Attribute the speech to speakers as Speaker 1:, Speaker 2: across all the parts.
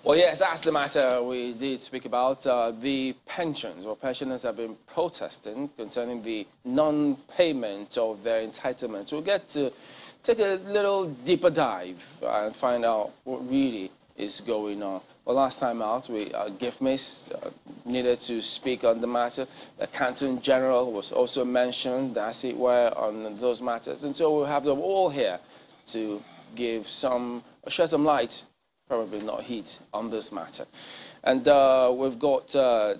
Speaker 1: Well, yes, that's the matter we did speak about. The pensions, or pensioners have been protesting concerning the non-payment of their entitlements. We'll get to take a little deeper dive and find out what really is going on. Well, last time out, GIFMIS needed to speak on the matter. The Accountant General was also mentioned, as it were, on those matters. And so we'll have them all here to shed some light, probably not heat, on this matter. And we've got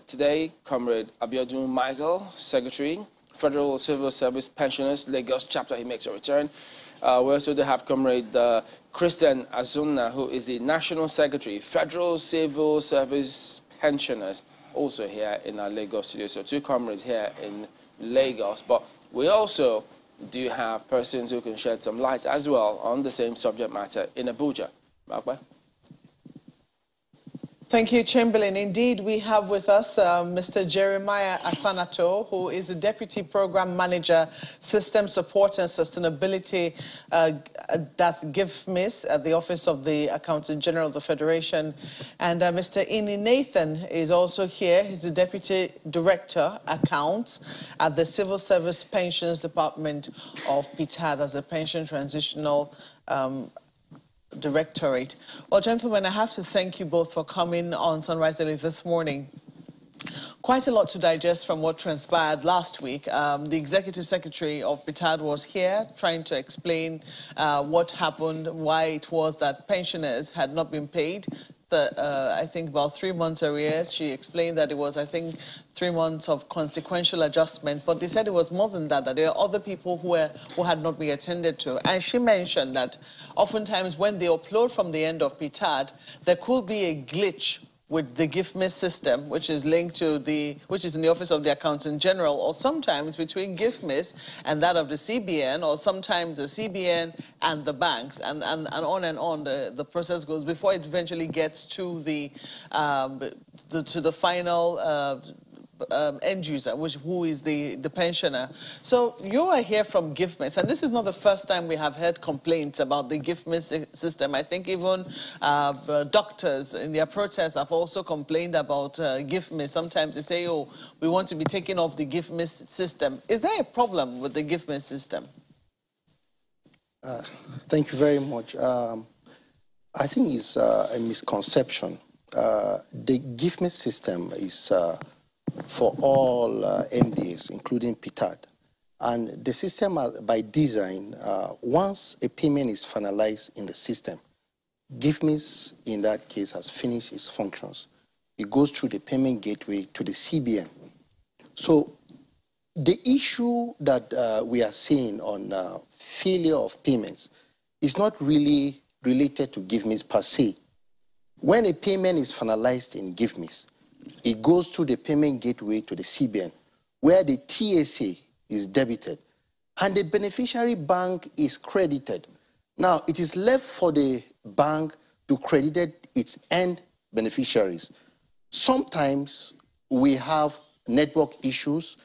Speaker 1: today Comrade Abiodun Michael, Secretary, Federal Civil Service Pensioners, Lagos Chapter. He makes a return. We also do have Comrade Christian Azuna, who is the National Secretary, Federal Civil Service Pensioners, also here in our Lagos studio. So two comrades here in Lagos. But we also do have persons who can shed some light as well on the same subject matter in Abuja. Magba?
Speaker 2: Thank you, Chamberlain. Indeed, we have with us Mr. Jeremiah Asanato, who is the Deputy Program Manager, System Support and Sustainability, that's GIFMIS, at the Office of the Accountant General of the Federation. And Mr. Ini Nathan is also here. He's the Deputy Director, Accounts, at the Civil Service Pensions Department of PITAD, as a Pension Transitional Directorate. Well, gentlemen, I have to thank you both for coming on Sunrise Daily this morning. Quite a lot to digest from what transpired last week. The Executive Secretary of PITAD was here trying to explain what happened, why it was that pensioners had not been paid. I think about 3 months arrears. She explained that it was, I think, 3 months of consequential adjustment, but they said it was more than that, that there are other people who had not been attended to. And she mentioned that oftentimes when they upload from the end of PITAD, there could be a glitch with the GIFMIS system, which is linked to which is in the Office of the Accountant General, or sometimes between GIFMIS and that of the CBN, or sometimes the CBN and the banks, and on the process goes before it eventually gets to the final end user, who is the pensioner. So you are here from GIFMIS, and this is not the first time we have heard complaints about the GIFMIS system. I think even doctors in their protests have also complained about GIFMIS. Sometimes they say, oh, we want to be taken off the GIFMIS system. Is there a problem with the GIFMIS system?
Speaker 3: Thank you very much. I think it's a misconception. The GIFMIS system is for all MDAs, including PITAD. And the system, by design, once a payment is finalized in the system, GIFMIS, in that case, has finished its functions. It goes through the payment gateway to the CBN. So the issue that we are seeing on failure of payments is not really related to GIFMIS per se. When a payment is finalized in GIFMIS, it goes through the payment gateway to the CBN, where the TSA is debited, and the beneficiary bank is credited. Now, it is left for the bank to credit its end beneficiaries. Sometimes we have network issues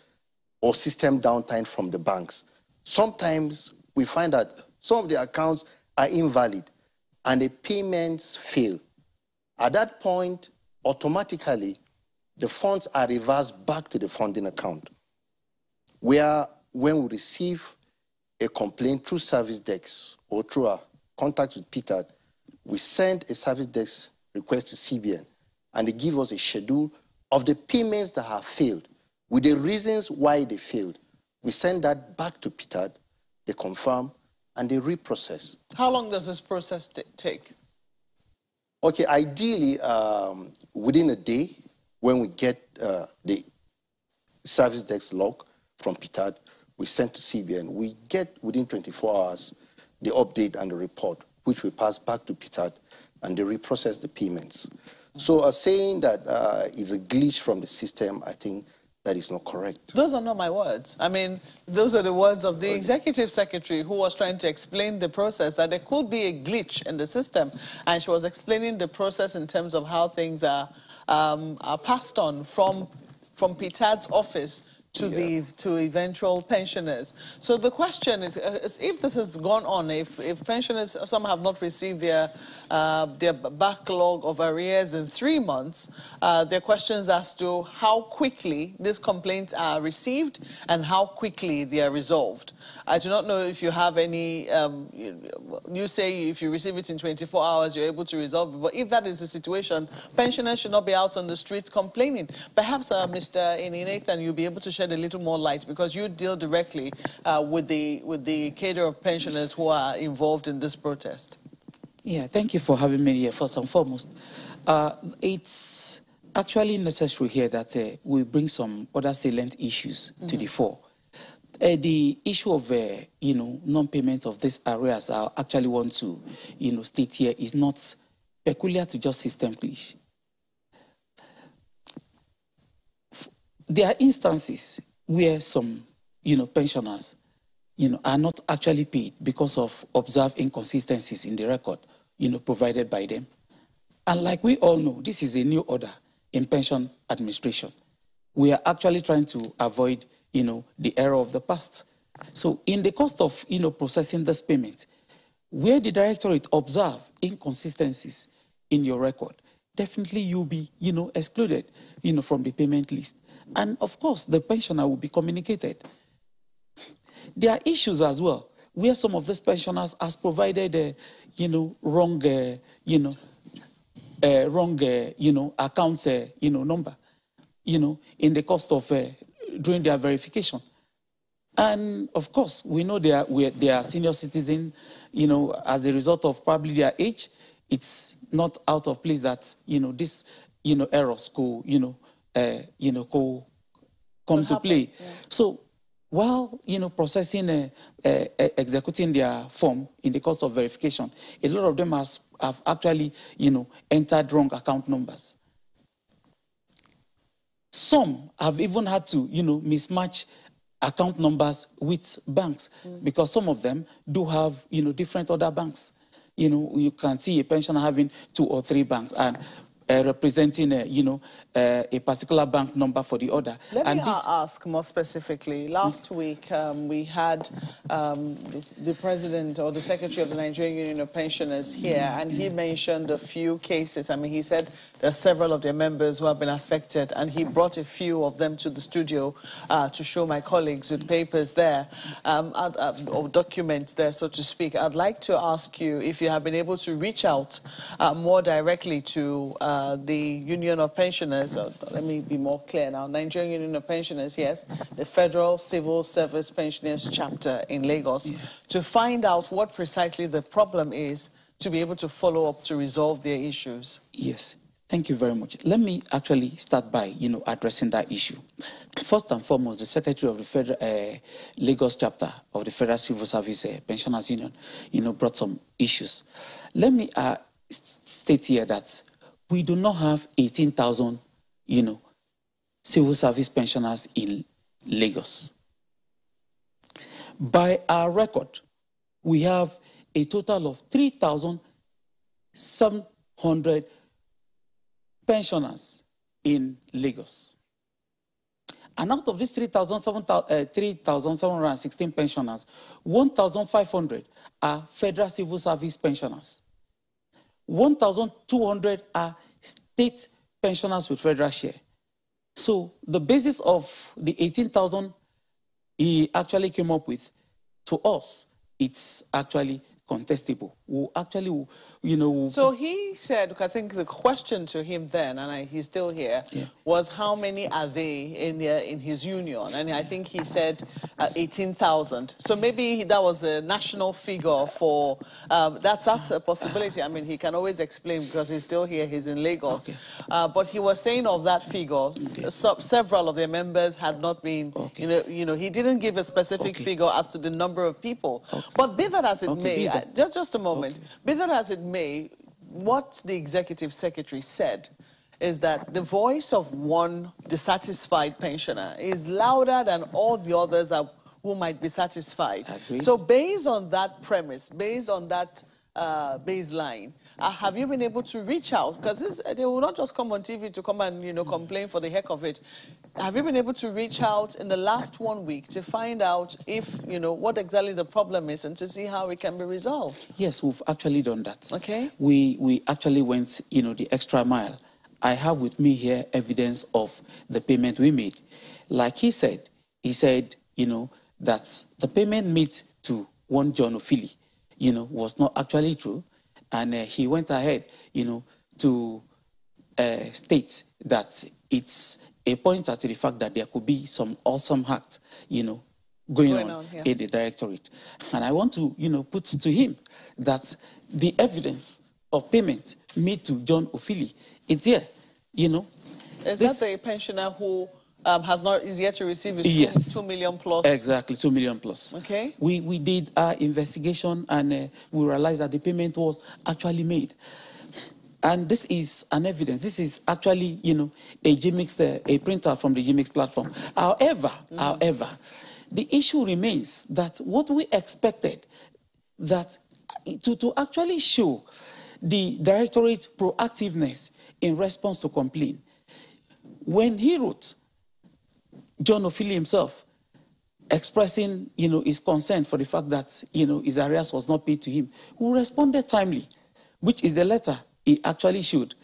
Speaker 3: or system downtime from the banks. Sometimes we find that some of the accounts are invalid and the payments fail. At that point, automatically, the funds are reversed back to the funding account, where when we receive a complaint through service desks or through our contact with PITAD, we send a service desk request to CBN, and they give us a schedule of the payments that have failed, with the reasons why they failed. We send that back to PITAD, they confirm, and they reprocess.
Speaker 2: How long does this process take?
Speaker 3: Okay, ideally, within a day, when we get the service desk log from PITAD, we send to CBN. We get, within 24 hours, the update and the report, which we pass back to PITAD, and they reprocess the payments. So saying that it's a glitch from the system, I think that is not correct.
Speaker 2: Those are not my words. I mean, those are the words of the Executive Secretary, who was trying to explain the process, that there could be a glitch in the system. And she was explaining the process in terms of how things are passed on from PITAD's office to eventual pensioners. So the question is if this has gone on, if pensioners, some have not received their backlog of arrears in 3 months, there are questions as to how quickly these complaints are received and how quickly they are resolved. I do not know if you have any, you say if you receive it in 24 hours, you're able to resolve it. But if that is the situation, pensioners should not be out on the streets complaining. Perhaps, Mr. Nathan, you'll be able to shed a little more light because you deal directly with the cadre of pensioners who are involved in this protest.
Speaker 4: Yeah, thank you for having me here, first and foremost. It's actually necessary here that we bring some other salient issues to the fore. The issue of, non-payment of this arrears, I actually want to, state here, is not peculiar to just system glitch. There are instances where some, pensioners, are not actually paid because of observed inconsistencies in the record, provided by them. And like we all know, this is a new order in pension administration. We are actually trying to avoid the error of the past. So in the cost of, processing this payment, where the directorate observe inconsistencies in your record, definitely you'll be, excluded, from the payment list. And of course, the pensioner will be communicated. There are issues as well, where some of these pensioners has provided, wrong, accounts, number, in the cost of doing their verification. And of course, we know they are senior citizens, as a result of probably their age. It's not out of place that, this, errors could, come to play. Yeah. So while, processing, executing their form in the course of verification, a lot of them have actually, entered wrong account numbers. Some have even had to, mismatch account numbers with banks because some of them do have, different other banks. You can see a pensioner having 2 or 3 banks and representing, a particular bank number for the other.
Speaker 2: Let me ask more specifically. Last week, we had the president or the secretary of the Nigerian Union of Pensioners here, and he mentioned a few cases. I mean, he said there are several of their members who have been affected, and he brought a few of them to the studio to show my colleagues with papers there, or documents there, so to speak. I'd like to ask you if you have been able to reach out more directly to the Union of Pensioners. Let me be more clear now. Nigerian Union of Pensioners, yes, the Federal Civil Service Pensioners chapter in Lagos, to find out what precisely the problem is, to be able to follow up to resolve their issues.
Speaker 4: Yes. Thank you very much. Let me actually start by, addressing that issue. First and foremost, the Secretary of the Federal Lagos chapter of the Federal Civil Service Pensioners Union, brought some issues. Let me state here that we do not have 18,000, civil service pensioners in Lagos. By our record, we have a total of 3,700 pensioners in Lagos. And out of these 3,716 pensioners, 1,500 are federal civil service pensioners. 1,200 are state pensioners with federal share. So the basis of the 18,000 he actually came up with, to us, it's actually contestable. So he said, I think the question to him then, and he's still here, was how many are they in his union? And I think he said 18,000. So maybe that was a national figure for, that's a possibility. I mean, he can always explain because he's still here, he's in Lagos. Okay. But he was saying of that figure, several of their members had not been, he didn't give a specific figure as to the number of people. But be that as it may, just a moment. Be that as it may, what the executive secretary said is that the voice of one dissatisfied pensioner is louder than all the others who might be satisfied. So based on that premise, based on that
Speaker 2: baseline. Have you been able to reach out? Because they will not just come on TV to come and, complain for the heck of it. Have you been able to reach out in the last 1 week to find out if, what exactly the problem is and to see how it can be resolved?
Speaker 4: Yes, we've actually done that.
Speaker 2: Okay.
Speaker 4: We actually went, the extra mile. I have with me here evidence of the payment we made. Like he said, that the payment made to one John Ophili, was not actually true. And he went ahead, to state that it's a pointer to the fact that there could be some awesome act, going on in the directorate. And I want to, put to him that the evidence of payment made to John Ophili, it's here,
Speaker 2: Is that the pensioner who is yet to receive his
Speaker 4: yes.
Speaker 2: 2 million plus?
Speaker 4: Exactly, 2 million plus.
Speaker 2: Okay.
Speaker 4: We did our investigation and we realized that the payment was actually made. And this is an evidence. This is actually, a GMX, a printer from the GMX platform. However, the issue remains that what we expected that to actually show the directorate's proactiveness in response to complaint, when he wrote John Ophili himself expressing, his concern for the fact that, his arrears was not paid to him, who responded timely, which is the letter he actually showed,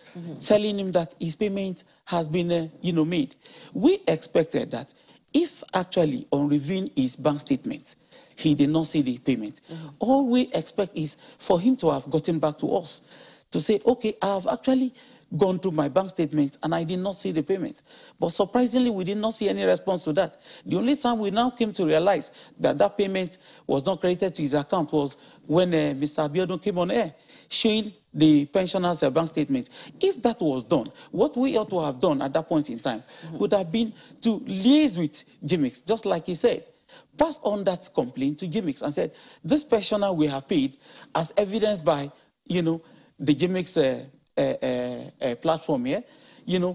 Speaker 4: telling him that his payment has been, made. We expected that if actually on reviewing his bank statement, he did not see the payment, all we expect is for him to have gotten back to us to say, okay, I have actually gone through my bank statement and I did not see the payment. But surprisingly, we did not see any response to that. The only time we now came to realize that that payment was not credited to his account was when Mr. Abiodun came on air, showing the pensioner's bank statement. If that was done, what we ought to have done at that point in time would have been to liaise with GMX, just like he said. Pass on that complaint to GMX and said, this pensioner we have paid as evidenced by, the GMX platform here,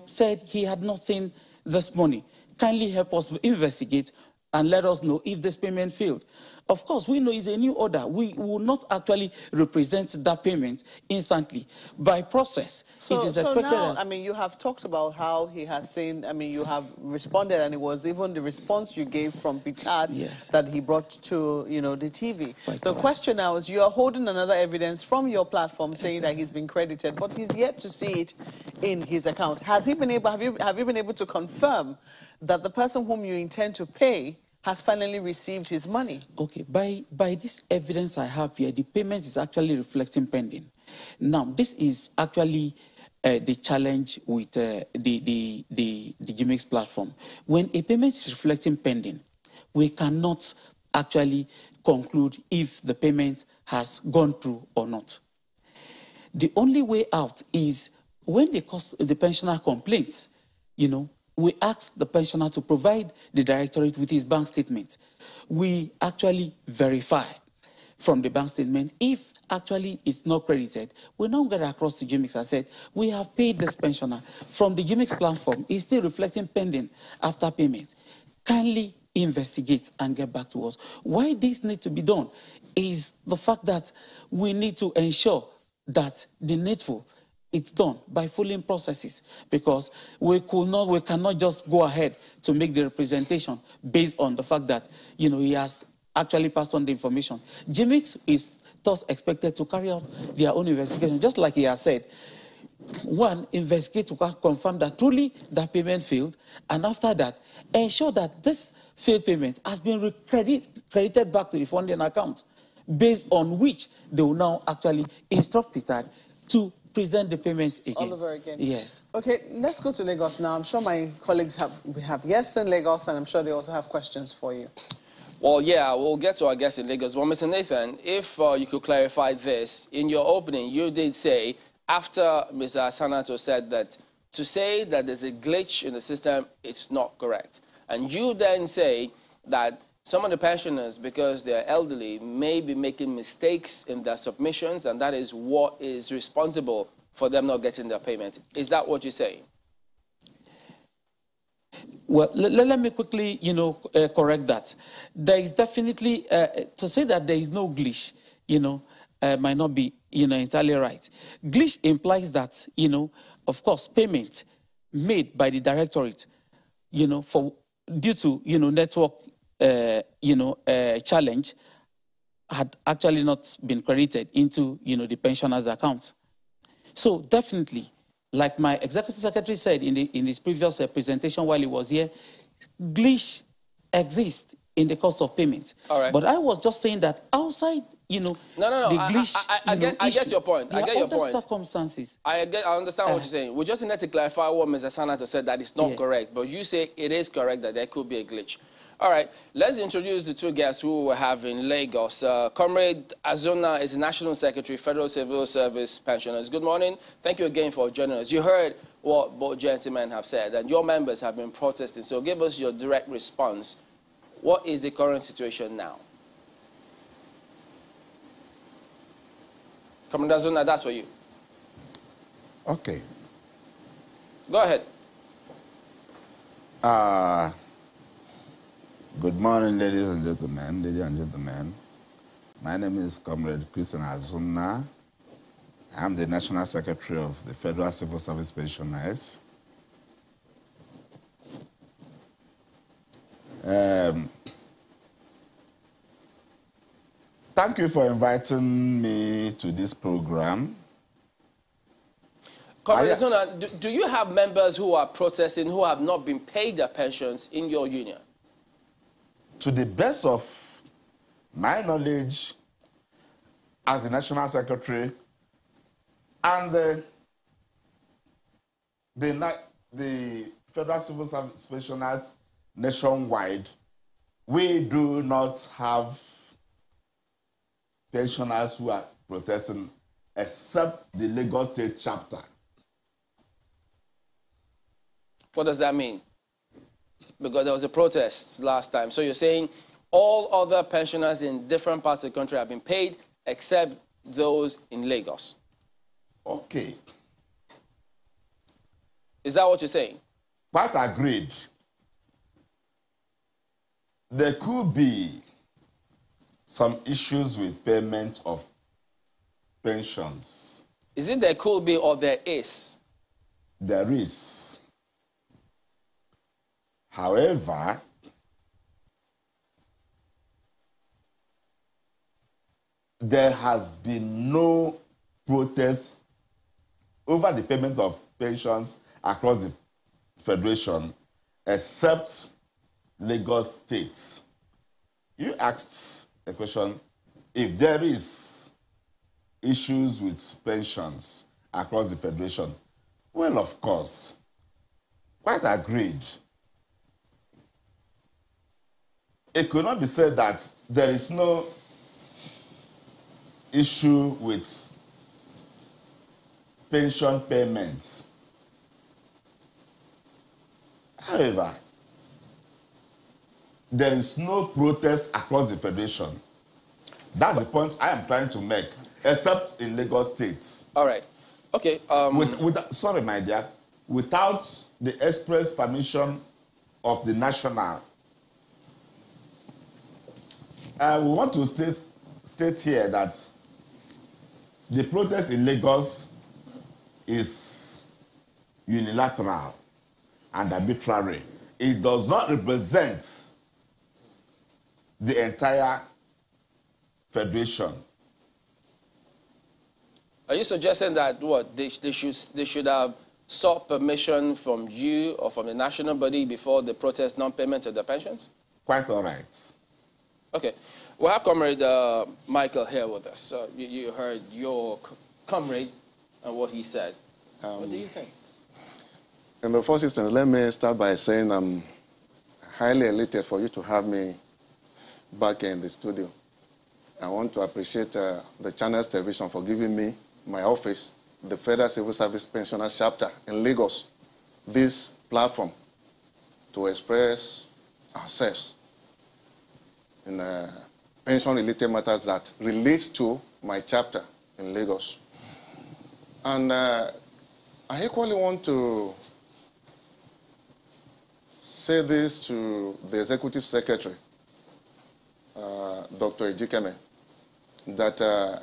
Speaker 4: said he had not seen this money. Kindly help us investigate and let us know if this payment failed. Of course, we know it's a new order. We will not actually represent that payment instantly. By process, it is expected.
Speaker 2: So now, you have talked about how he has seen, you have responded, and it was even the response you gave from Pitad that he brought to, the TV. The question now is, you are holding another evidence from your platform saying that he's been credited, but he's yet to see it in his account. Has he been able, have you been able to confirm that the person whom you intend to pay has finally received his money? Okay,
Speaker 4: by this evidence I have here, the payment is actually reflecting pending. Now, this is actually the challenge with the GMX platform. When a payment is reflecting pending, we cannot actually conclude if the payment has gone through or not. The only way out is when the pensioner complains, we ask the pensioner to provide the directorate with his bank statement. We actually verify from the bank statement. If actually it's not credited, we now get across to GMX and said, we have paid this pensioner from the GMX platform. It's still reflecting pending after payment. Kindly investigate and get back to us. Why this need to be done is the fact that we need to ensure that the needful it's done by following processes, because we cannot just go ahead to make the representation based on the fact that he has actually passed on the information. GMX is thus expected to carry out their own investigation, just like he has said. One, investigate to confirm that truly that payment failed, and after that, ensure that this failed payment has been credited back to the funding account, based on which they will now actually instruct Peter to present the payment again.
Speaker 2: All over again.
Speaker 4: Yes.
Speaker 2: Okay, let's go to Lagos now. I'm sure my colleagues have guests in Lagos, and I'm sure they also have questions for you.
Speaker 1: Well, yeah, we'll get to our guests in Lagos. Well, Mr. Nathan, if you could clarify this, in your opening, you did say, after Mr. Asanato said that, to say that there's a glitch in the system, it's not correct. And you then say that some of the pensioners, because they're elderly, may be making mistakes in their submissions, and that is what is responsible for them not getting their payment. Is that what you're saying?
Speaker 4: Well, let me quickly, correct that. There is definitely, to say that there is no glitch, might not be, entirely right. Glitch implies that, of course, payment made by the directorate, due to, network, challenge had actually not been credited into, the pensioner's account. So definitely, like my executive secretary said in his previous presentation while he was here, glitch exists in the cost of payment.
Speaker 1: All right.
Speaker 4: But I was just saying that outside,
Speaker 1: No.
Speaker 4: the glitch,
Speaker 1: I get your point. I get your point.
Speaker 4: Circumstances.
Speaker 1: I understand what you're saying. We just need to clarify what Mr. Sanato said, that it's not correct. But you say it is correct that there could be a glitch. All right, let's introduce the two guests who we have in Lagos. Comrade Azuna is the National Secretary, Federal Civil Service Pensioners. Good morning. Thank you again for joining us. You heard what both gentlemen have said, and your members have been protesting. So give us your direct response. What is the current situation now? Comrade Azuna, that's for you.
Speaker 5: Okay.
Speaker 1: Go ahead.
Speaker 5: Good morning, ladies and gentlemen. My name is Comrade Christian Azuna. I'm the National Secretary of the Federal Civil Service Pensioners. Thank you for inviting me to this program.
Speaker 1: Comrade Azuna, do you have members who are protesting who have not been paid their pensions in your union?
Speaker 5: To the best of my knowledge as the National Secretary and the Federal Civil Service Pensioners nationwide, we do not have pensioners who are protesting except the Lagos State chapter.
Speaker 1: What does that mean? Because there was a protest last time. So you're saying all other pensioners in different parts of the country have been paid except those in Lagos.
Speaker 5: Okay.
Speaker 1: Is that what you're saying?
Speaker 5: Quite agreed. There could be some issues with payment of pensions.
Speaker 1: Is it there could be or there is?
Speaker 5: There is. However, there has been no protest over the payment of pensions across the Federation except Lagos State. You asked a question, if there is issues with pensions across the Federation. Well, of course, quite agreed. It could not be said that there is no issue with pension payments. However, there is no protest across the Federation. That's the point I am trying to make, except in Lagos State.
Speaker 1: All right. Okay.
Speaker 5: Sorry, my dear. Without the express permission of the national, we want to state here that the protest in Lagos is unilateral and arbitrary. It does not represent the entire Federation.
Speaker 1: Are you suggesting that what they should have sought permission from you or from the national body before the protest non-payment of the pensions?
Speaker 5: Quite all right.
Speaker 1: Okay. We'll have Comrade Michael here with us. You heard your comrade and what he said. What do you think?
Speaker 6: In the first instance, let me start by saying I'm highly elated for you to have me back in the studio. I want to appreciate the Channels Television for giving me my office, the Federal Civil Service Pensioners Chapter in Lagos, this platform to express ourselves in pension-related matters that relates to my chapter in Lagos. And I equally want to say this to the Executive Secretary, Dr. Ejikeme, that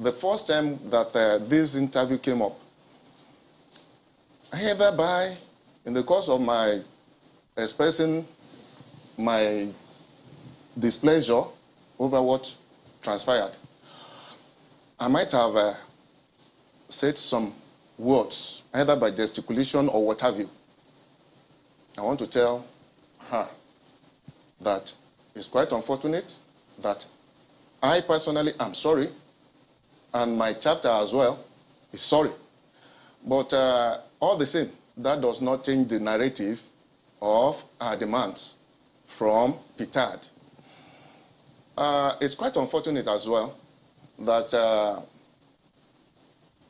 Speaker 6: the first time that this interview came up, I hereby, in the course of my expressing my displeasure over what transpired, I might have said some words, either by gesticulation or what have you. I want to tell her that it's quite unfortunate that I personally am sorry, and my chapter as well is sorry. But all the same, that does not change the narrative of our demands from PITAD. It's quite unfortunate as well that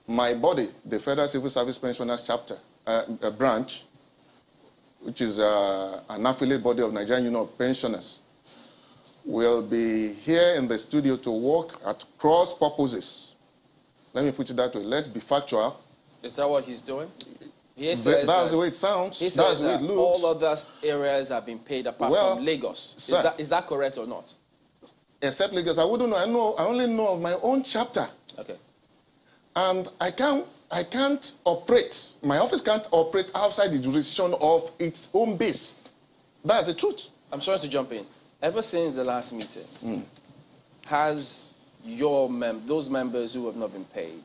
Speaker 6: my body, the Federal Civil Service Pensioners chapter, branch, which is an affiliate body of Nigerian Union of Pensioners, will be here in the studio to work at cross purposes. Let me put it that way. Let's be factual.
Speaker 1: Is that what he's doing?
Speaker 6: That's the way it sounds.
Speaker 1: That's
Speaker 6: the way it looks.
Speaker 1: All other areas have been paid apart from Lagos.
Speaker 6: Sir,
Speaker 1: is that correct or not?
Speaker 6: Except Lagos, I wouldn't know. I only know of my own chapter.
Speaker 1: Okay.
Speaker 6: And I can't operate. My office can't operate outside the jurisdiction of its own base. That's the truth.
Speaker 1: I'm sorry to jump in. Ever since the last meeting, has those members who have not been paid,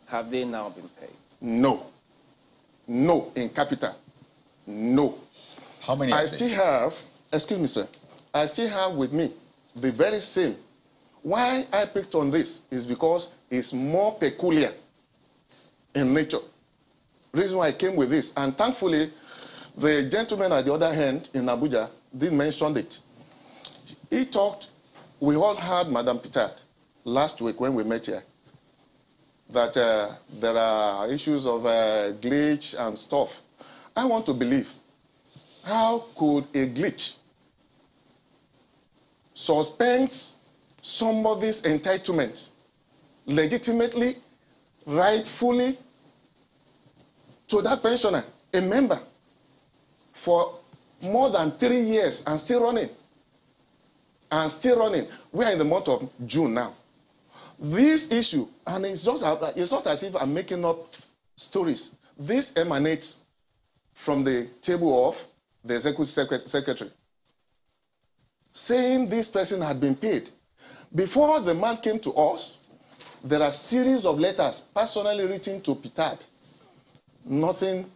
Speaker 1: have they now been paid?
Speaker 6: No. No, in capital. No.
Speaker 7: How many?
Speaker 6: I still have, excuse me, sir, I still have with me the very same. Why I picked on this is because it's more peculiar in nature. Reason why I came with this, and thankfully, the gentleman at the other hand in Abuja did mention it. He talked, we all heard Madam Pitard last week when we met here, that there are issues of glitch and stuff. I want to believe, how could a glitch suspend somebody's entitlement legitimately, rightfully, to that pensioner, a member, for more than 3 years and still running? And still running. We are in the month of June now. This issue, and it's not as if I'm making up stories. This emanates from the table of the executive secretary, saying this person had been paid. Before the man came to us, there are a series of letters personally written to Pitard. Nothing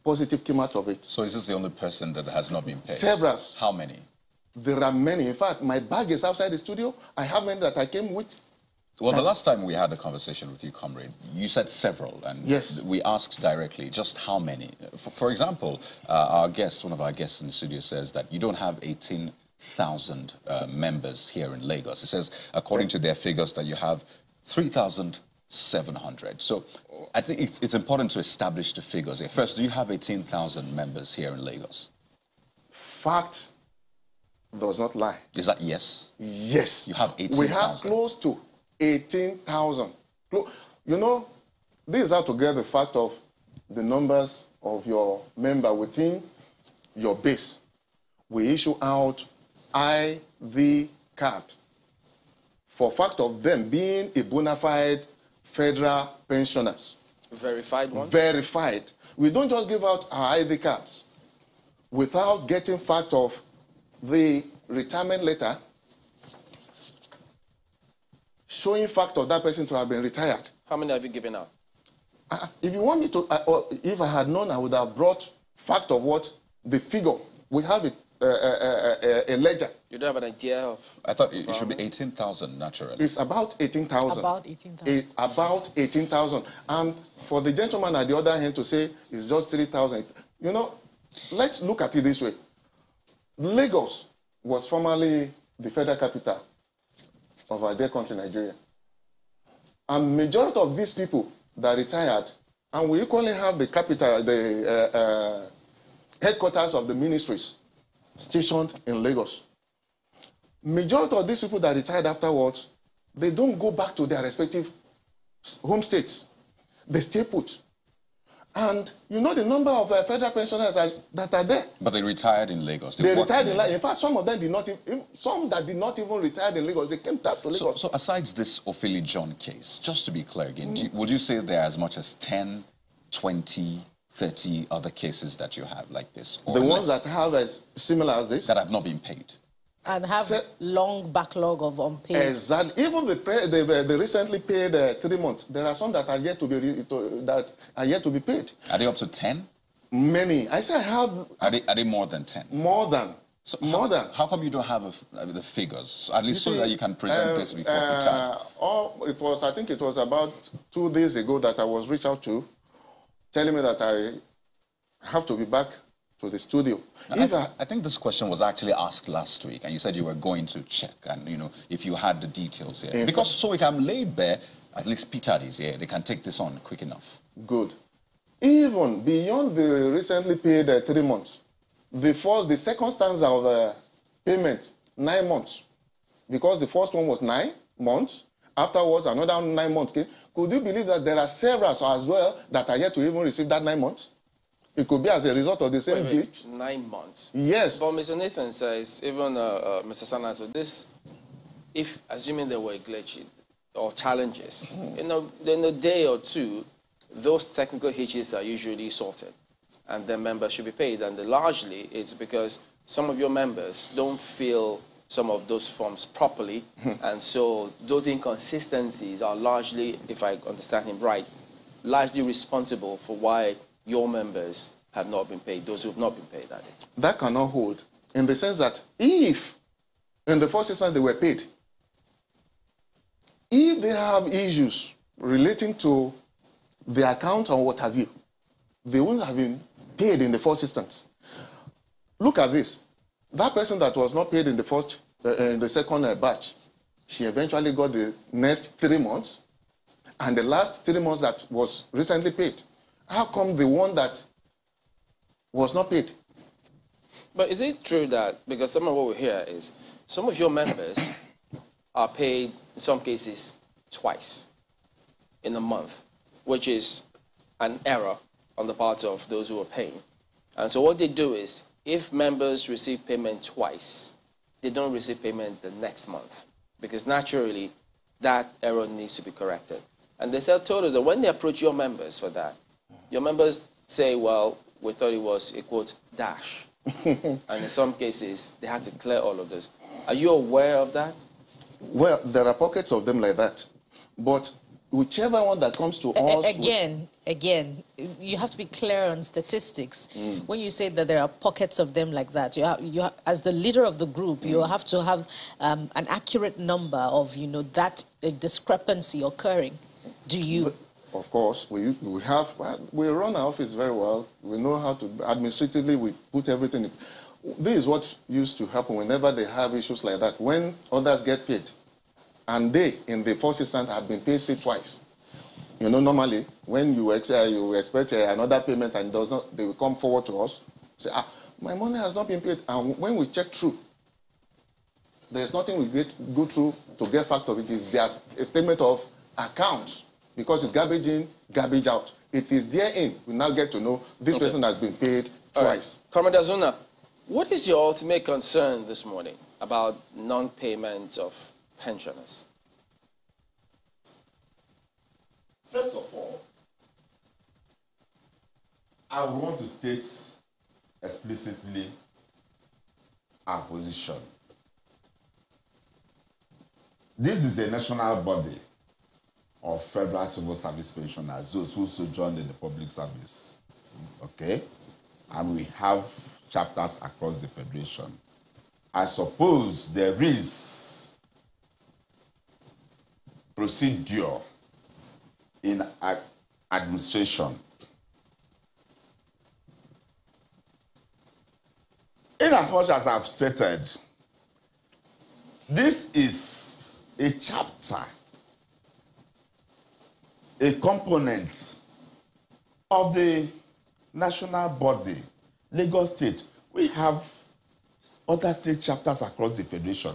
Speaker 6: positive came out of it.
Speaker 7: So is this the only person that has not been paid?
Speaker 6: Several.
Speaker 7: How many?
Speaker 6: There are many. In fact, my bag is outside the studio. I have many that I came with.
Speaker 7: Well, the last time we had a conversation with you, comrade, you said several, and
Speaker 6: yes,
Speaker 7: we asked directly just how many. For example, one of our guests in the studio says that you don't have 18,000 members here in Lagos. It says, according to their figures, that you have 3,700. So I think it's important to establish the figures here. First, do you have 18,000 members here in Lagos?
Speaker 6: Fact does not lie.
Speaker 7: Is that yes?
Speaker 6: Yes.
Speaker 7: You have 18,000.
Speaker 6: We have close to 18,000. You know, this is how to get the fact of the numbers of your member within your base. We issue out IV card for fact of them being a bona fide federal pensioners.
Speaker 1: Verified one?
Speaker 6: Verified. We don't just give out our ID cards without getting fact of the retirement letter showing fact of that person to have been retired.
Speaker 1: How many have you given out?
Speaker 6: If you want me to, if I had known, I would have brought fact of what the figure. We have it, a ledger.
Speaker 1: You don't have an idea of?
Speaker 7: I thought it should be 18,000 naturally.
Speaker 6: It's about 18,000.
Speaker 8: About 18,000.
Speaker 6: About 18,000. And for the gentleman at the other hand to say it's just 3,000, you know, let's look at it this way. Lagos was formerly the federal capital of our dear country, Nigeria. And majority of these people that retired, and we equally have the capital, the headquarters of the ministries stationed in Lagos. Majority of these people that retired afterwards, they don't go back to their respective home states. They stay put. And you know the number of federal pensioners that are there.
Speaker 7: But they retired in Lagos.
Speaker 6: They retired in Lagos. In fact, some of them did not even, some that did not even retire in Lagos, they came back to Lagos.
Speaker 7: So aside this Ophili John case, just to be clear again, would you say there are as much as 10, 20, 30 other cases that you have like this?
Speaker 6: The ones that have as similar as this?
Speaker 7: That have not been paid.
Speaker 8: And have long backlog of unpaid.
Speaker 6: Exactly. Even the recently paid 3 months. There are some that are yet to be paid.
Speaker 7: Are they up to 10?
Speaker 6: Many. I say I have.
Speaker 7: Are they more than 10?
Speaker 6: More than.
Speaker 7: So
Speaker 6: more than.
Speaker 7: How come you don't have the figures, at least so that you can present this before Peter?
Speaker 6: I think it was about 2 days ago that I was reached out to, telling me that I have to be back to the studio.
Speaker 7: I think this question was actually asked last week, and you said you were going to check, and if you had the details here. Because so we can lay bare, at least Peter is here, they can take this on quick enough.
Speaker 6: Good. Even beyond the recently paid 3 months, the second stanza of payment, 9 months. Because the first one was 9 months, afterwards another 9 months came. Could you believe that there are several as well that are yet to even receive that 9 months? It could be as a result of the same glitch.
Speaker 1: 9 months.
Speaker 6: Yes.
Speaker 1: But Mr. Nathan says, even Mr. Sanato, this, if assuming there were a glitch or challenges, in a day or two, those technical hitches are usually sorted, and then members should be paid. And largely, it's because some of your members don't fill some of those forms properly, and so those inconsistencies are largely, if I understand him right, largely responsible for why your members have not been paid, those who have not been paid, that is.
Speaker 6: That cannot hold, in the sense that if, in the first instance, they were paid, if they have issues relating to the account or what have you, they wouldn't have been paid in the first instance. Look at this. That person that was not paid in the second batch, she eventually got the next 3 months, and the last 3 months that was recently paid. How come the one that was not paid?
Speaker 1: But is it true that, because some of what we hear is, some of your members are paid, in some cases, twice in a month, which is an error on the part of those who are paying. And so what they do is, if members receive payment twice, they don't receive payment the next month, because naturally, that error needs to be corrected. And they told us that when they approach your members for that, your members say, well, we thought it was a, quote, dash. And in some cases, they had to clear all of this. Are you aware of that?
Speaker 6: Well, there are pockets of them like that. But whichever one that comes to us...
Speaker 8: Again, you have to be clear on statistics. When you say that there are pockets of them like that, you have, as the leader of the group, you have to have an accurate number of, that discrepancy occurring. Do you...
Speaker 6: Of course, we run our office very well. We know how to, administratively, we put everything in. This is what used to happen whenever they have issues like that. When others get paid, and they, in the first instance, have been paid, say, twice. Normally, when you expect another payment and it does not, they will come forward to us, say, my money has not been paid. And when we check through, there's nothing we go through to get fact of it. It's just a statement of account. Because it's garbage in, garbage out. It is therein. We now get to know this person has been paid twice.
Speaker 1: Right. Comrade Azuna, what is your ultimate concern this morning about non-payment of pensioners?
Speaker 5: First of all, I want to state explicitly our position. This is a national body of federal civil service pensioners, those who sojourn in the public service, okay? And we have chapters across the federation. I suppose there is procedure in administration. In as much as I've stated, this is a chapter, a component of the national body, Lagos State. We have other state chapters across the federation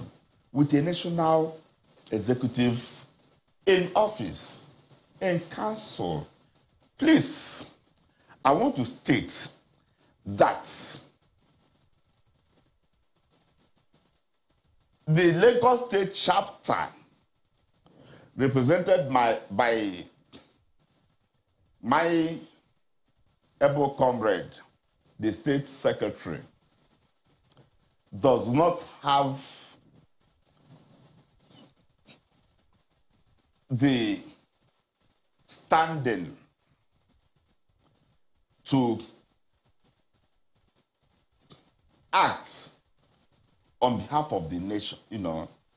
Speaker 5: with a national executive in office, in council. Please, I want to state that the Lagos State chapter, represented by my able comrade, the state secretary, does not have the standing to act on behalf of the nation,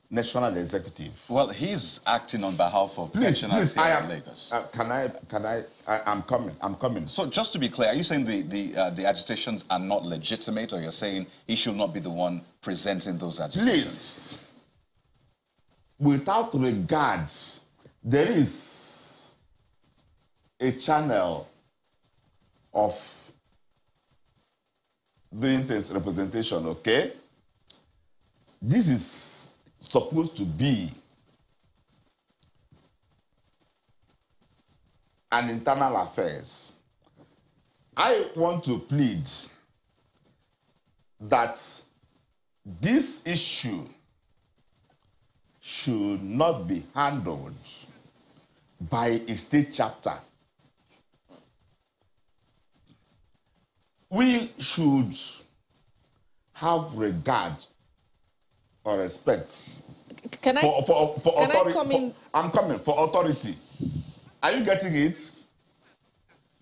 Speaker 5: national executive.
Speaker 7: Well, he's acting on behalf of pensioners here in Lagos.
Speaker 5: I'm coming.
Speaker 7: So just to be clear, are you saying the agitations are not legitimate, or you're saying he should not be the one presenting those agitations?
Speaker 5: Please, without regard, there is a channel of doing this representation, okay? This is supposed to be an internal affairs. I want to plead that this issue should not be handled by a state chapter. We should have regard or respect for authority. I'm coming for authority. Are you getting it?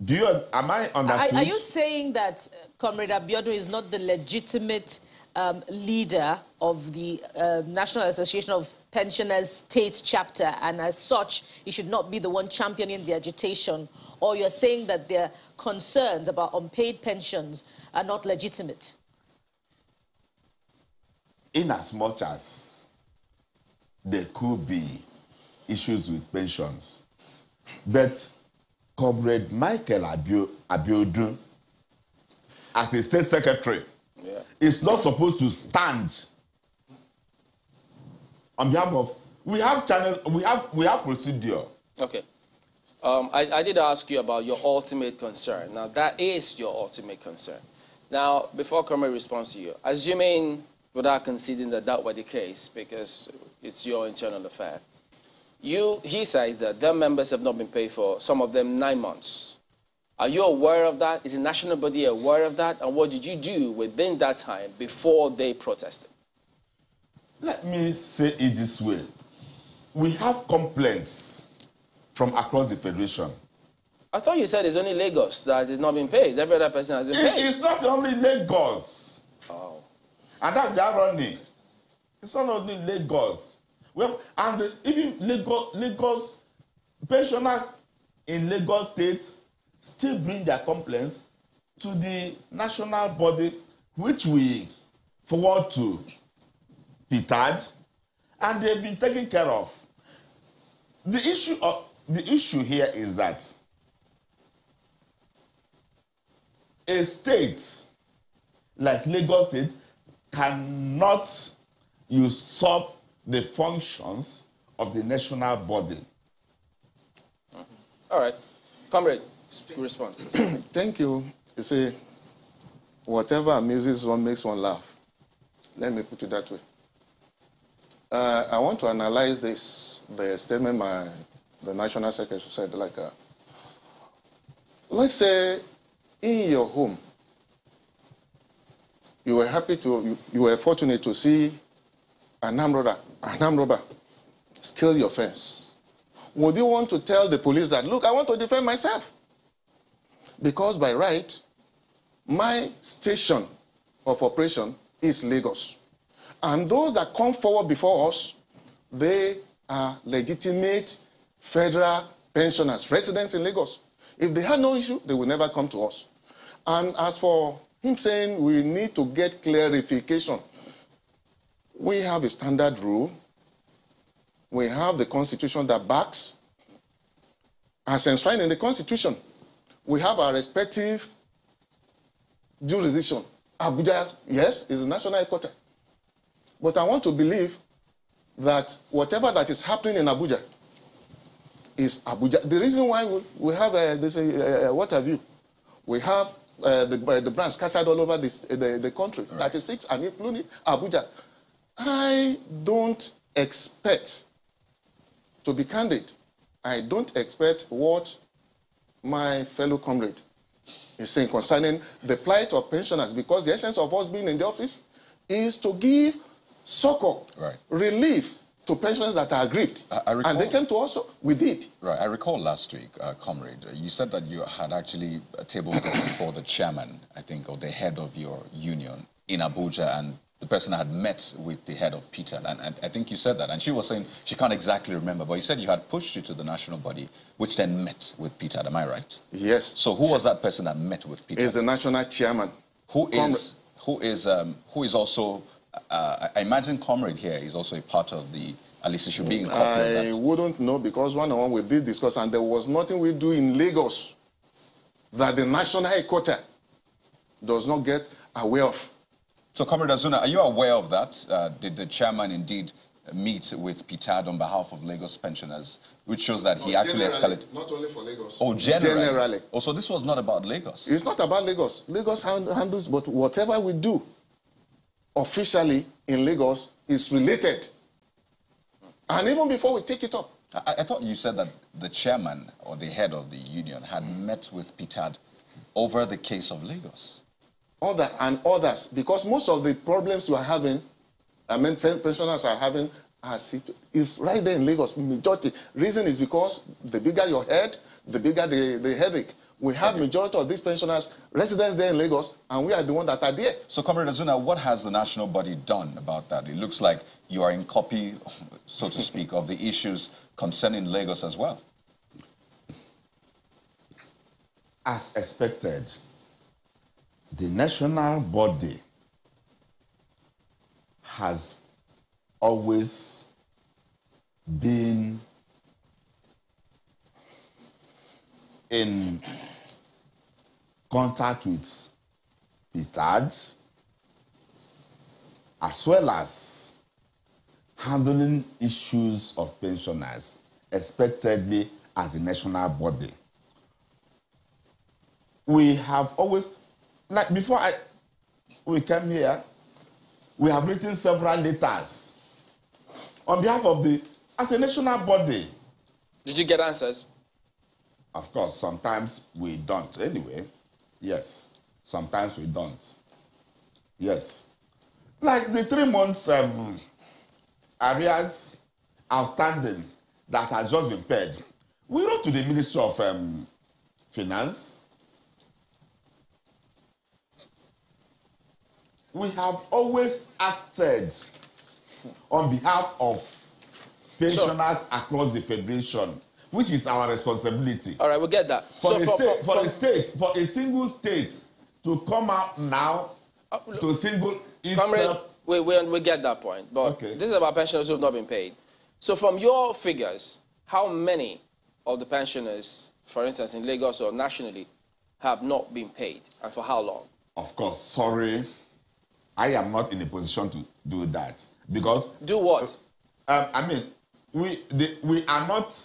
Speaker 5: Am I understood?
Speaker 8: Are you saying that Comrade Abiodun is not the legitimate leader of the National Association of Pensioners State Chapter, and as such, he should not be the one championing the agitation? Or you're saying that their concerns about unpaid pensions are not legitimate?
Speaker 5: In as much as there could be issues with pensions, but Comrade Michael Abiodun, as a state secretary, is not supposed to stand on behalf of. We have procedure.
Speaker 1: Okay. I did ask you about your ultimate concern. Now, that is your ultimate concern. Now, before Comrade responds to you, assuming, without conceding that were the case, because it's your internal affair, he says that their members have not been paid for, some of them, 9 months. Are you aware of that? Is the national body aware of that? And what did you do within that time before they protested?
Speaker 5: Let me say it this way. We have complaints from across the federation.
Speaker 1: I thought you said it's only Lagos that is not being paid. Every other person has been paid.
Speaker 5: It's not only Lagos.
Speaker 1: Oh.
Speaker 5: And that's the irony. It's not only Lagos. Even Lagos pensioners in Lagos State still bring their complaints to the national body, which we forward to PTAD, and they've been taken care of. The issue here is that a state like Lagos State cannot usurp the functions of the national body.
Speaker 1: All right. Comrade, respond.
Speaker 6: Thank you. You see, whatever amuses one makes one laugh. Let me put it that way. I want to analyze the statement the National Secretary said, let's say in your home, you were fortunate to see an armed robber scale your fence. Would you want to tell the police that, look, I want to defend myself? Because by right, my station of operation is Lagos. And those that come forward before us, they are legitimate federal pensioners, residents in Lagos. If they had no issue, they would never come to us. And as for him saying we need to get clarification, we have a standard rule. We have the Constitution that backs. As enshrined in the Constitution, we have our respective jurisdiction. Abuja, yes, is the national headquarters. But I want to believe that whatever that is happening in Abuja is Abuja. The reason why we have what have you, We have the branch scattered all over the country, right. 36, and including Abuja. I don't expect, to be candid, I don't expect what my fellow comrade is saying concerning the plight of pensioners, because the essence of us being in the office is to give succor, right. relief to pensioners that are aggrieved. And they came to us with it.
Speaker 7: Right. I recall last week, comrade, you said that you had actually tabled this before the chairman, I think, or the head of your union in Abuja, and the person had met with the head of PITAD, and I think you said that, and she was saying she can't exactly remember, but you said you had pushed it to the national body, which then met with PITAD. Am I right?
Speaker 6: Yes.
Speaker 7: So who was that person that met with PITAD?
Speaker 6: Is the national chairman.
Speaker 7: Who is also, I imagine comrade here is also a part of the, at least it should be in copy of that.
Speaker 6: I wouldn't know, because one-on-one we did discuss, and there was nothing we do in Lagos that the national headquarters does not get aware of.
Speaker 7: So, Comrade Azuna, are you aware of that? Did the chairman indeed meet with PITAD on behalf of Lagos pensioners, which shows that he actually escalated?
Speaker 6: Not only for Lagos.
Speaker 7: Oh, generally?
Speaker 6: Generally.
Speaker 7: Oh, so this was not about Lagos?
Speaker 6: It's not about Lagos. Lagos handles, but whatever we do officially in Lagos is related. And even before we take it up.
Speaker 7: I thought you said that the chairman or the head of the union had met with PITAD over the case of Lagos.
Speaker 6: Others, because most of the problems we are having, pensioners are having, is right there in Lagos. Majority. Reason is because the bigger your head, the bigger the headache. We have majority of these pensioners, residents there in Lagos, and we are the ones that are there.
Speaker 7: So, Comrade Azuna, what has the national body done about that? It looks like you are in copy, so to speak, of the issues concerning Lagos as well.
Speaker 5: As expected, the national body has always been in contact with PITAD, as well as handling issues of pensioners, expectedly as a national body. We have always, like before we came here, we have written several letters on behalf of as a national body.
Speaker 1: Did you get answers?
Speaker 5: Of course, sometimes we don't. Anyway, yes, sometimes we don't. Yes. Like the 3 months arrears outstanding that has just been paid. We wrote to the Ministry of Finance. We have always acted on behalf of pensioners across the Federation, which is our responsibility.
Speaker 1: All right, we'll get that.
Speaker 5: For a single state to come out now to single itself.
Speaker 1: We get that point, but okay. This is about pensioners who have not been paid. So from your figures, how many of the pensioners, for instance, in Lagos or nationally, have not been paid, and for how long?
Speaker 5: Of course, sorry, I am not in a position to do that, because...
Speaker 1: Do what?
Speaker 5: I mean, we are not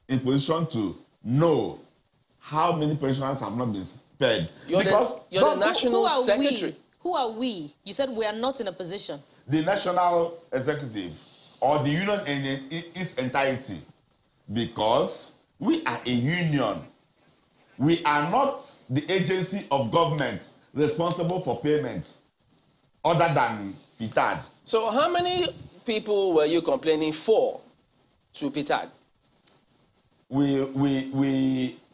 Speaker 5: in position to know how many pensioners have not been paid.
Speaker 1: You're the national secretary.
Speaker 8: Who are we? You said we are not in a position.
Speaker 5: The national executive or the union in its entirety, because we are a union. We are not the agency of government responsible for payments other than PITAD.
Speaker 1: So how many people were you complaining for to PITAD?
Speaker 5: We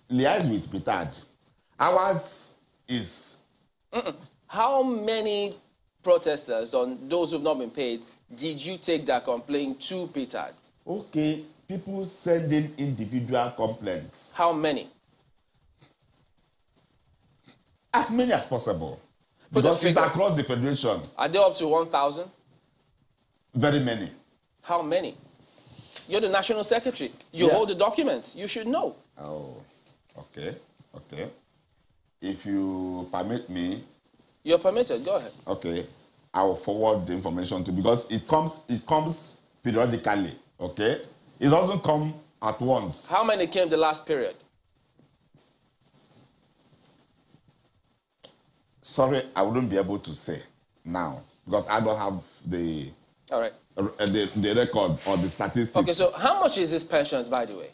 Speaker 5: liaise with PITAD. Ours is...
Speaker 1: How many protesters, on those who've not been paid, did you take that complaint to PITAD?
Speaker 5: Okay, people send in individual complaints.
Speaker 1: How many?
Speaker 5: As many as possible. Because it's across the Federation.
Speaker 1: Are they up to 1,000?
Speaker 5: Very many.
Speaker 1: How many? You're the national secretary. You hold the documents. You should know.
Speaker 5: Oh, okay, okay. If you permit me...
Speaker 1: You're permitted. Go ahead.
Speaker 5: Okay. I will forward the information to, because it comes periodically, okay? It doesn't come at once.
Speaker 1: How many came the last period?
Speaker 5: Sorry, I wouldn't be able to say now because I don't have the
Speaker 1: All right.
Speaker 5: The record or the statistics.
Speaker 1: Okay, so how much is this pensions, by the way?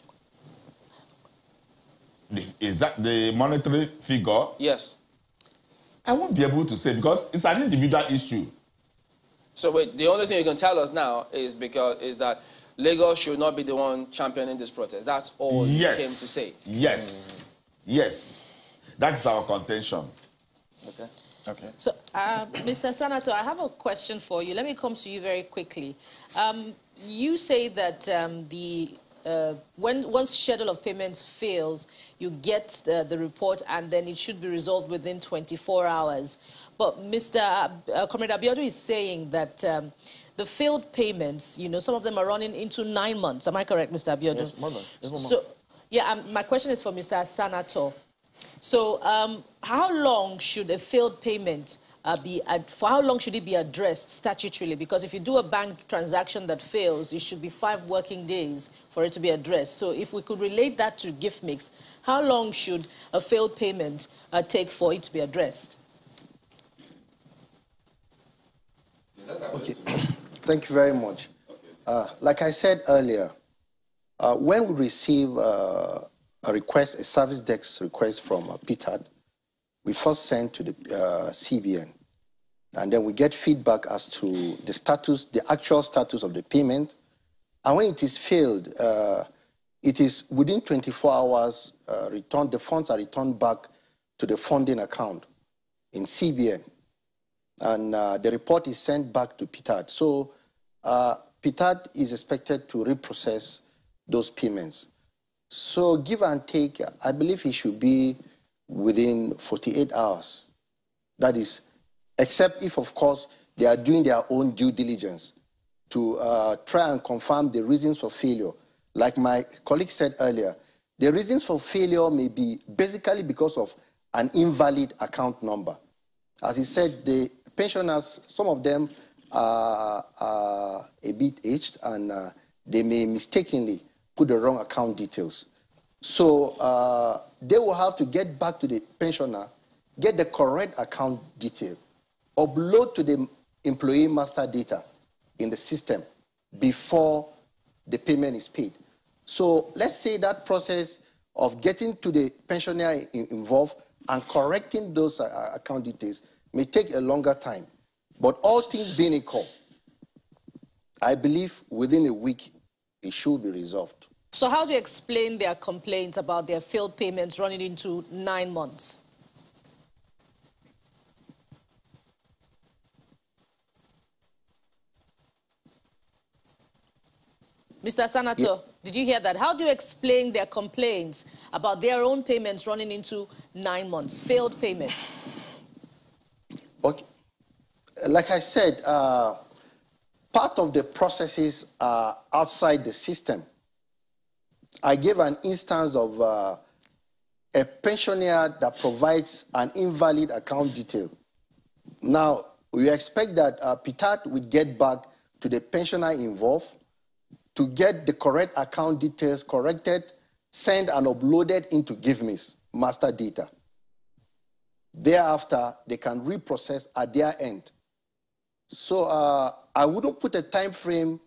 Speaker 5: Is that the monetary figure?
Speaker 1: Yes.
Speaker 5: I won't be able to say because it's an individual issue.
Speaker 1: So wait, the only thing you can tell us now is that Lagos should not be the one championing this protest. That's all you came to say.
Speaker 5: Yes. Yes. That's our contention.
Speaker 1: Okay.
Speaker 7: Okay.
Speaker 8: So, Mr. Senator, I have a question for you. Let me come to you very quickly. You say that once schedule of payments fails, you get the report and then it should be resolved within 24 hours. But Mr. Comrade Abiodun is saying that the failed payments, you know, some of them are running into 9 months. Am I correct, Mr. Abiodun?
Speaker 9: Yes, more than.
Speaker 8: So, yeah, my question is for Mr. Senator. So, how long should a failed payment for how long should it be addressed statutorily? Because if you do a bank transaction that fails, it should be 5 working days for it to be addressed. So, if we could relate that to gift mix, how long should a failed payment take for it to be addressed?
Speaker 3: Okay. Thank you very much. Like I said earlier, when we receive a service desk request from PTAD, we first send to the CBN, and then we get feedback as to the status, the actual status of the payment. And when it is failed, it is within 24 hours the funds are returned back to the funding account in CBN. And the report is sent back to PTAD. So PTAD is expected to reprocess those payments. So give and take, I believe it should be within 48 hours. That is, except if, of course, they are doing their own due diligence to try and confirm the reasons for failure. Like my colleague said earlier, the reasons for failure may be basically because of an invalid account number. As he said, the pensioners, some of them are a bit aged and they may mistakenly put the wrong account details. So they will have to get back to the pensioner, get the correct account detail, upload to the employee master data in the system before the payment is paid. So let's say that process of getting to the pensioner involved and correcting those account details may take a longer time. But all things being equal, I believe within a week it should be resolved.
Speaker 8: So how do you explain their complaints about their failed payments running into 9 months? Mr. Senator, yeah. Did you hear that? How do you explain their complaints about their own payments running into 9 months, failed payments?
Speaker 3: Okay. Like I said, part of the processes are outside the system. I gave an instance of a pensioner that provides an invalid account detail. Now, we expect that PTAD would get back to the pensioner involved to get the correct account details corrected, sent and uploaded into GiveMe's master data. Thereafter, they can reprocess at their end. So I wouldn't put a time frame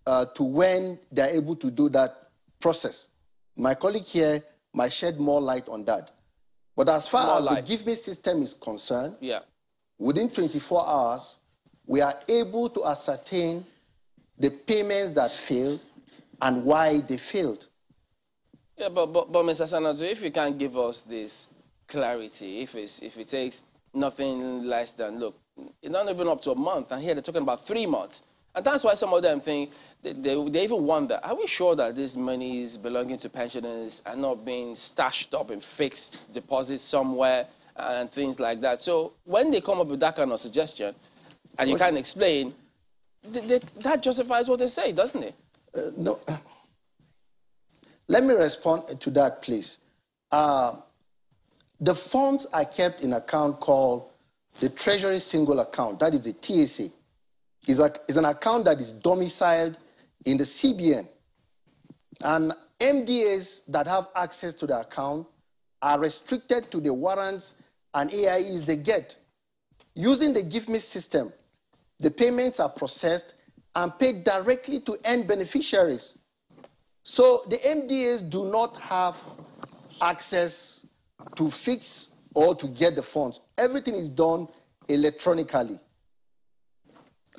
Speaker 3: to when they're able to do that process. My colleague here might shed more light on that. But as far as the GiveMe system is concerned, within 24 hours, we are able to ascertain the payments that failed and why they failed.
Speaker 1: Yeah, but Mr. Senator, if you can't give us this clarity, if it takes nothing less than, look, it's not even up to a month, and here they're talking about 3 months. And that's why some of them think, they even wonder, are we sure that these monies belonging to pensioners are not being stashed up in fixed deposits somewhere and things like that? So when they come up with that kind of suggestion, and you can't explain, that justifies what they say, doesn't it?
Speaker 3: No. Let me respond to that, please. The funds are kept in an account called the Treasury Single Account. That is the TSA. It's an account that is domiciled in the CBN. And MDAs that have access to the account are restricted to the warrants and AIEs they get. Using the Give Me system, the payments are processed and paid directly to end beneficiaries. So the MDAs do not have access to fix or to get the funds. Everything is done electronically.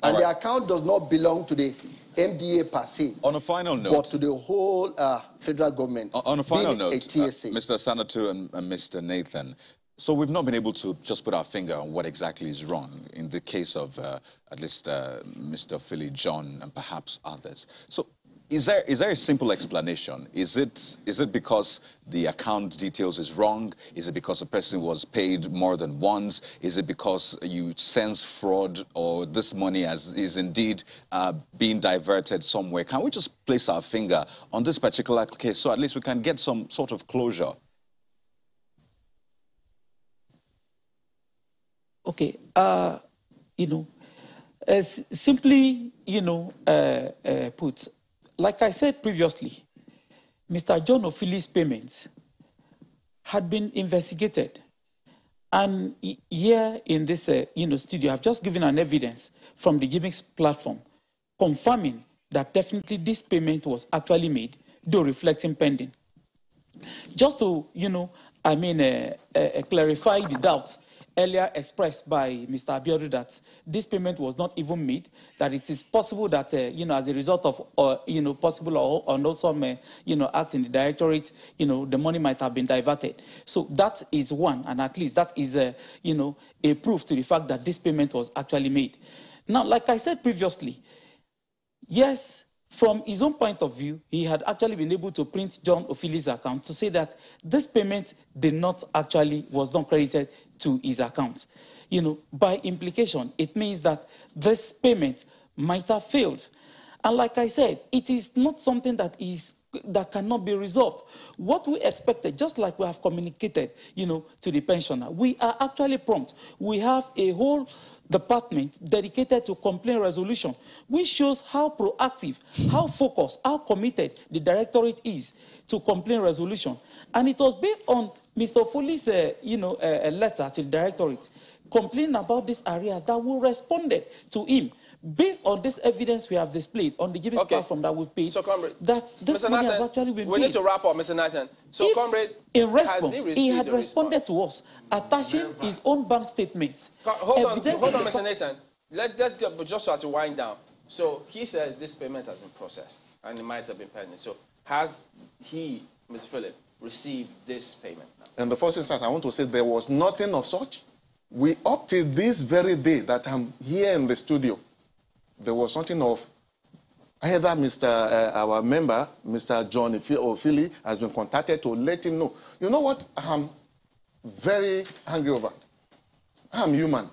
Speaker 3: And the account does not belong to the MDA per se.
Speaker 7: On a final note,
Speaker 3: but to the whole federal government.
Speaker 7: On a final note,
Speaker 3: a TSA.
Speaker 7: Mr. Sanatu and Mr. Nathan, so we've not been able to just put our finger on what exactly is wrong in the case of at least Mr. Philly, John, and perhaps others. So is there a simple explanation? Is it because the account details is wrong? Is it because a person was paid more than once? Is it because you sense fraud, or this money is indeed being diverted somewhere? Can we just place our finger on this particular case so at least we can get some sort of closure?
Speaker 4: Okay, simply, put, like I said previously, Mr. John Ophili's payments had been investigated. And here in this, studio, I've just given an evidence from the GIMIX platform confirming that definitely this payment was actually made, though reflecting pending. Just to, clarify the doubts earlier expressed by Mr. Abiodun that this payment was not even made, that it is possible that, as a result of, possible or unlawful, acts in the directorate, the money might have been diverted. So that is one, and at least that is, a proof to the fact that this payment was actually made. Now, like I said previously, yes, from his own point of view, he had actually been able to print John Ophili's account to say that this payment was not credited to his account. By implication, it means that this payment might have failed. And like I said, it is not something that cannot be resolved. What we expected, just like we have communicated, to the pensioner, we are actually prompt. We have a whole department dedicated to complaint resolution, which shows how proactive, how focused, how committed the directorate is to complaint resolution. And it was based on Mr. Foley's, letter to the directorate complaining about these areas that we responded to him. Based on this evidence we have displayed on the GIMIX platform that we've paid,
Speaker 1: so, comrade,
Speaker 4: that this
Speaker 1: Mr.
Speaker 4: money
Speaker 1: Nathan,
Speaker 4: has actually been paid.
Speaker 1: We need to wrap up, Mr. Nathan. So, comrade,
Speaker 4: in response, he had responded to us, attaching his own bank statements.
Speaker 1: Hold on, Mr. Nathan. Let's go, just so as we wind down. So, he says this payment has been processed, and it might have been pending. So, has he, Mr. Philip, received this payment now?
Speaker 6: In the first instance, I want to say there was nothing of such. We up till this very day that I'm here in the studio, there was something of either our member, Mr. John Ophili, has been contacted to let him know. You know what I'm very angry over? I'm human.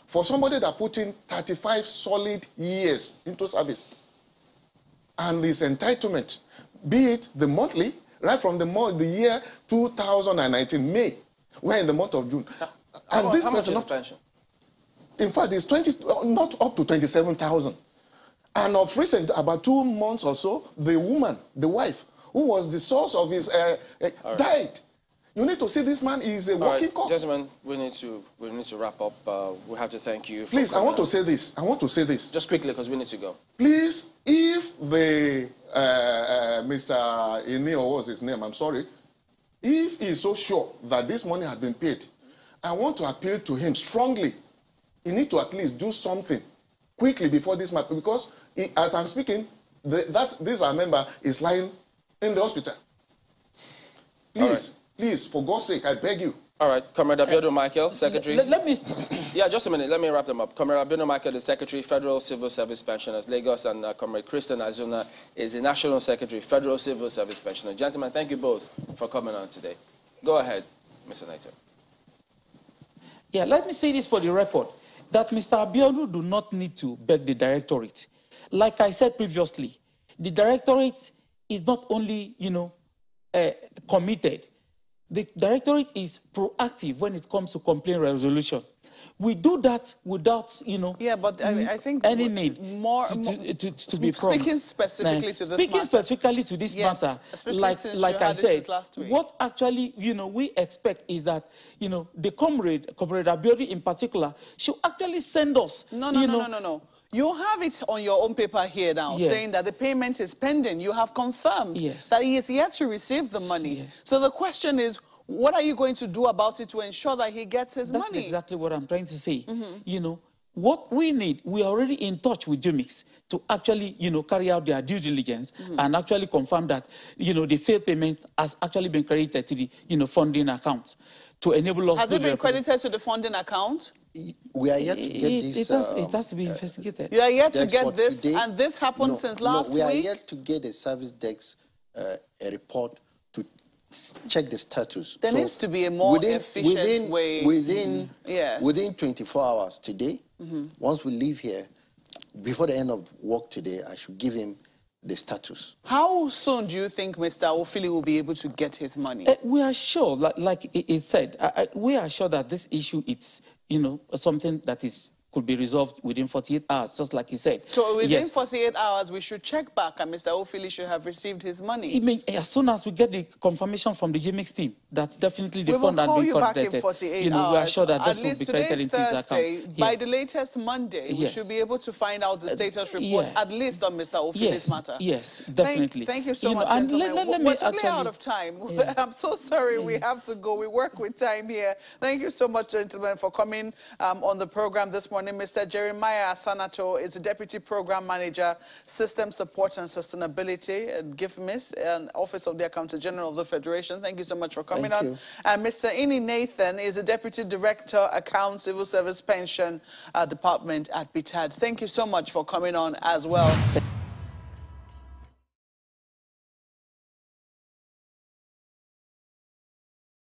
Speaker 6: For somebody that put in 35 solid years into service, and his entitlement, be it the monthly, right from the year 2019, May, we're in the month of June. And this person,
Speaker 1: pension?
Speaker 6: In fact, it's not up to 27,000. And of recent, about 2 months or so, the woman, the wife, who was the source of his, died. You need to see this man is a working corpse.
Speaker 1: Gentlemen, we need to wrap up. We have to thank you.
Speaker 6: Please, I want to say this. I want to say this.
Speaker 1: Just quickly, because we need to go.
Speaker 6: Please, if the Mr. Ini, or what was his name? I'm sorry. If he is so sure that this money had been paid, I want to appeal to him strongly. He needs to at least do something quickly before this matter, because as I'm speaking, this our member is lying in the hospital. Please, please, for God's sake, I beg you.
Speaker 1: All right, Comrade Abiodun Michael, Secretary.
Speaker 4: Let me...
Speaker 1: Yeah, just a minute. Let me wrap them up. Comrade Abiodun Michael, the Secretary, Federal Civil Service Pensioners, Lagos, and Comrade Christian Azuna is the National Secretary, Federal Civil Service Pensioners. Gentlemen, thank you both for coming on today. Go ahead, Mr. Nathan.
Speaker 4: Yeah, let me say this for the record, that Mr. Abiodun do not need to beg the directorate. Like I said previously, the directorate is not only, committed. The directorate is proactive when it comes to complaint resolution. We do that without,
Speaker 2: Yeah, but I think
Speaker 4: any need
Speaker 2: more
Speaker 4: to be prompt.
Speaker 2: Speaking specifically to this
Speaker 4: Speaking
Speaker 2: matter.
Speaker 4: specifically to this
Speaker 2: Yes,
Speaker 4: matter,
Speaker 2: especially since
Speaker 4: like
Speaker 2: you
Speaker 4: I
Speaker 2: had this
Speaker 4: said,
Speaker 2: since last week.
Speaker 4: what actually, we expect is that, the comrade Abiori in particular, should actually send us.
Speaker 2: No. You have it on your own paper here now,
Speaker 4: Yes.
Speaker 2: saying that the payment is pending. You have confirmed
Speaker 4: Yes.
Speaker 2: that he is yet to receive the money.
Speaker 4: Yes.
Speaker 2: So the question is, what are you going to do about it to ensure that he gets his
Speaker 4: That's
Speaker 2: money?
Speaker 4: exactly what I'm trying to say. What we need, we are already in touch with JUMIX to actually, carry out their due diligence and actually confirm that, the failed payment has actually been credited to the, funding account to enable us.
Speaker 2: Has it been credited to the funding account?
Speaker 3: We are yet to get this.
Speaker 4: It has to be investigated.
Speaker 2: You are yet to
Speaker 3: Dex,
Speaker 2: get
Speaker 3: but
Speaker 2: this,
Speaker 3: today-
Speaker 2: and this happened since last
Speaker 3: we are
Speaker 2: week?
Speaker 3: yet to get a service desk a report to check the status.
Speaker 2: There needs to be a more efficient way. Yes.
Speaker 3: Within 24 hours today, once we leave here, before the end of work today, I should give him the status.
Speaker 2: How soon do you think Mr. Ofili will be able to get his money?
Speaker 4: We are sure, like it said, we are sure that this issue is, something that could be resolved within 48 hours, just like he said.
Speaker 2: So within
Speaker 4: Yes.
Speaker 2: 48 hours, we should check back and Mr. Ofili should have received his money.
Speaker 4: As soon as we get the confirmation from the JMX team, that definitely the
Speaker 2: We will
Speaker 4: fund has
Speaker 2: call
Speaker 4: been
Speaker 2: you back
Speaker 4: credited.
Speaker 2: in 48
Speaker 4: We
Speaker 2: hours.
Speaker 4: are sure that
Speaker 2: At
Speaker 4: this will
Speaker 2: least
Speaker 4: be
Speaker 2: today's
Speaker 4: credited into his
Speaker 2: Thursday.
Speaker 4: account.
Speaker 2: By
Speaker 4: Yes.
Speaker 2: the latest Monday, we
Speaker 4: Yes.
Speaker 2: should be able to find out the status report,
Speaker 4: yeah.
Speaker 2: at least on Mr. Ofili's matter.
Speaker 4: Yes, definitely.
Speaker 2: Thank you so much,
Speaker 4: and
Speaker 2: gentlemen.
Speaker 4: let me
Speaker 2: We're totally
Speaker 4: actually,
Speaker 2: out of time.
Speaker 4: Yeah.
Speaker 2: I'm so sorry we have to go. We work with time here. Thank you so much, gentlemen, for coming on the program this morning. Mr. Jeremiah Asanato is the Deputy Program Manager, System Support and Sustainability at GIFMIS, and Office of the Accountant General of the Federation. Thank you so much for coming
Speaker 3: Thank
Speaker 2: on.
Speaker 3: you.
Speaker 2: And Mr. Ini Nathan is the Deputy Director, Accounts, Civil Service Pension Department at BITAD. Thank you so much for coming on as well.